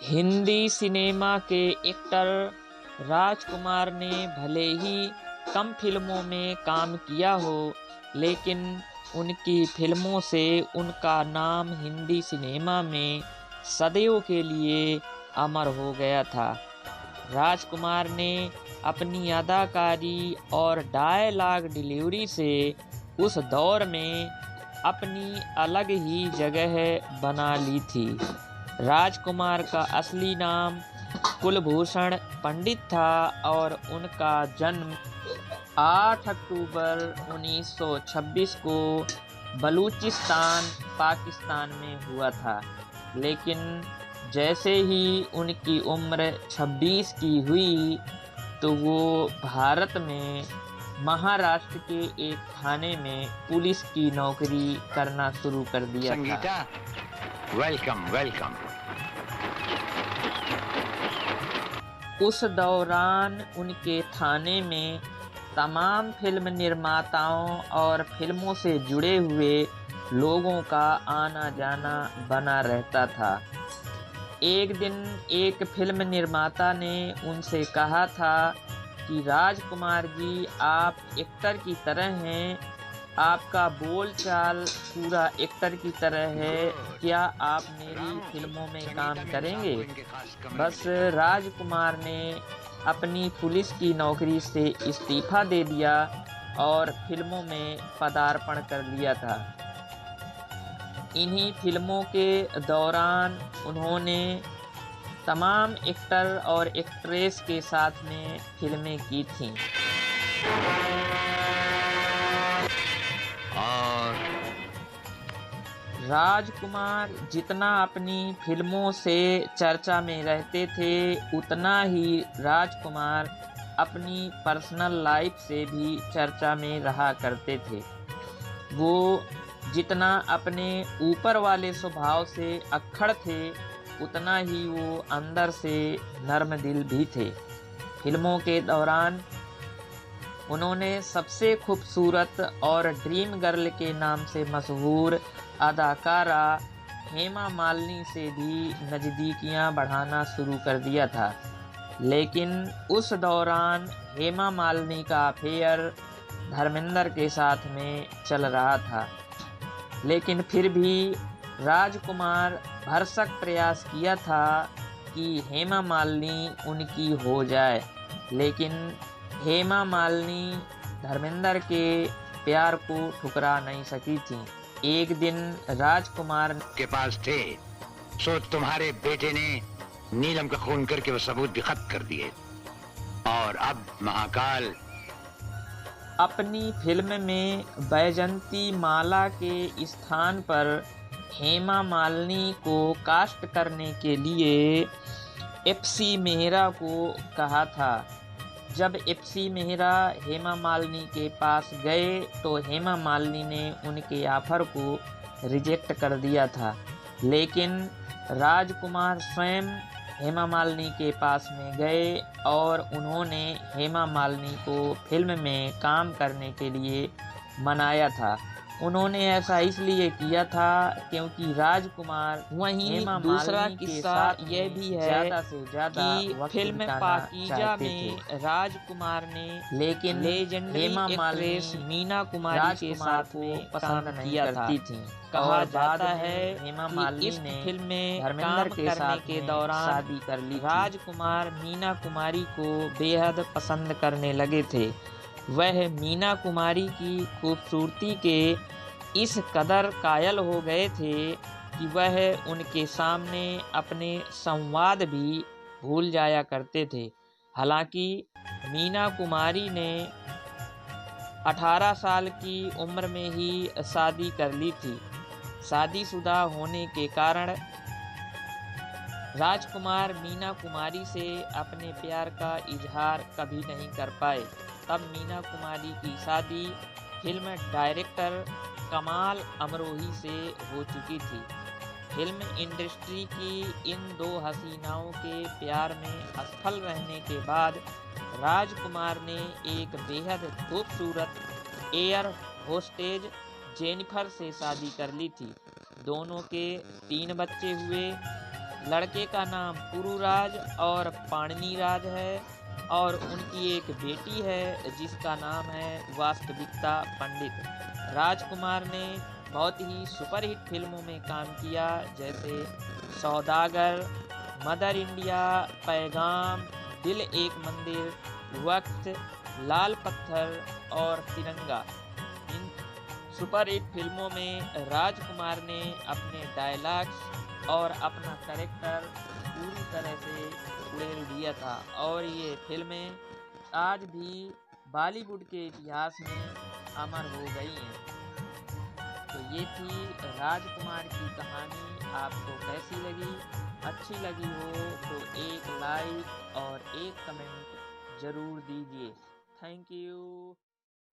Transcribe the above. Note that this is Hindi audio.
हिंदी सिनेमा के एक्टर राजकुमार ने भले ही कम फिल्मों में काम किया हो, लेकिन उनकी फिल्मों से उनका नाम हिंदी सिनेमा में सदैव के लिए अमर हो गया था। राजकुमार ने अपनी अदाकारी और डायलॉग डिलीवरी से उस दौर में अपनी अलग ही जगह बना ली थी। राजकुमार का असली नाम कुलभूषण पंडित था और उनका जन्म 8 अक्टूबर 1926 को बलूचिस्तान, पाकिस्तान में हुआ था। लेकिन जैसे ही उनकी उम्र 26 की हुई तो वो भारत में महाराष्ट्र के एक थाने में पुलिस की नौकरी करना शुरू कर दिया संगीता, वेलकम वेलकम। उस दौरान उनके थाने में तमाम फिल्म निर्माताओं और फिल्मों से जुड़े हुए लोगों का आना जाना बना रहता था। एक दिन एक फिल्म निर्माता ने उनसे कहा था कि राजकुमार जी, आप एक्टर की तरह हैं, आपका बोलचाल पूरा एक्टर की तरह है, क्या आप मेरी फिल्मों में काम करेंगे? बस राजकुमार ने अपनी पुलिस की नौकरी से इस्तीफा दे दिया और फिल्मों में पदार्पण कर लिया था। इन्हीं फिल्मों के दौरान उन्होंने तमाम एक्टर और एक्ट्रेस के साथ में फिल्में की थीं। और राजकुमार जितना अपनी फिल्मों से चर्चा में रहते थे, उतना ही राजकुमार अपनी पर्सनल लाइफ से भी चर्चा में रहा करते थे। वो जितना अपने ऊपर वाले स्वभाव से अक्खड़ थे, उतना ही वो अंदर से नर्म दिल भी थे। फिल्मों के दौरान उन्होंने सबसे खूबसूरत और ड्रीम गर्ल के नाम से मशहूर अदाकारा हेमा मालिनी से भी नज़दीकियां बढ़ाना शुरू कर दिया था। लेकिन उस दौरान हेमा मालिनी का अफेयर धर्मेंद्र के साथ में चल रहा था। लेकिन फिर भी राजकुमार भरसक प्रयास किया था कि हेमा मालिनी उनकी हो जाए, लेकिन हेमा मालिनी धर्मेंद्र के प्यार को ठुकरा नहीं सकी थी। एक दिन राजकुमार के पास थे, सो तुम्हारे बेटे ने नीलम का खून करके वो सबूत भी खत्म कर दिए और अब महाकाल अपनी फिल्म में बैजंती माला के स्थान पर हेमा मालिनी को कास्ट करने के लिए एफसी मेहरा को कहा था। जब एफसी मेहरा हेमा मालिनी के पास गए तो हेमा मालिनी ने उनके ऑफर को रिजेक्ट कर दिया था। लेकिन राजकुमार स्वयं हेमा मालिनी के पास में गए और उन्होंने हेमा मालिनी को फिल्म में काम करने के लिए मनाया था। उन्होंने ऐसा इसलिए किया था क्योंकि राजकुमार वहीं दूसरा किस्सा यह भी है ज़्यादा से ज़्यादा कि फिल्म पाकीजा में राजकुमार ने लेकिन लेजेंडरी हेमा मालिनी एक्ट्रेस मीना कुमारी के साथ में पसंद काम नहीं किया था। करती थी। कहा और जाता बाद है में हेमा कि मालिनी इस ने फिल्म में धर्मेंद्र काम के करने साथ के में दौरान शादी कर ली थी। राजकुमार मीना कुमारी को बेहद पसंद करने लगे थे। वह मीना कुमारी की खूबसूरती के इस कदर कायल हो गए थे कि वह उनके सामने अपने संवाद भी भूल जाया करते थे। हालांकि मीना कुमारी ने 18 साल की उम्र में ही शादी कर ली थी। शादीशुदा होने के कारण राजकुमार मीना कुमारी से अपने प्यार का इजहार कभी नहीं कर पाए। तब मीना कुमारी की शादी फिल्म डायरेक्टर कमाल अमरोही से हो चुकी थी। फिल्म इंडस्ट्री की इन दो हसीनाओं के प्यार में असफल रहने के बाद राजकुमार ने एक बेहद खूबसूरत एयर होस्टेज जेनिफर से शादी कर ली थी। दोनों के 3 बच्चे हुए। लड़के का नाम पुरुराज और पाणिनिराज है और उनकी एक बेटी है जिसका नाम है वास्तविकता पंडित। राजकुमार ने बहुत ही सुपरहिट फिल्मों में काम किया, जैसे सौदागर, मदर इंडिया, पैगाम, दिल एक मंदिर, वक्त, लाल पत्थर और तिरंगा। इन सुपरहिट फिल्मों में राजकुमार ने अपने डायलॉग्स और अपना कैरेक्टर पूरी तरह से उड़ेल दिया था और ये फिल्में आज भी बॉलीवुड के इतिहास में अमर हो गई हैं। तो ये थी राजकुमार की कहानी। आपको कैसी लगी? अच्छी लगी हो तो एक लाइक और एक कमेंट ज़रूर दीजिए। Thank you.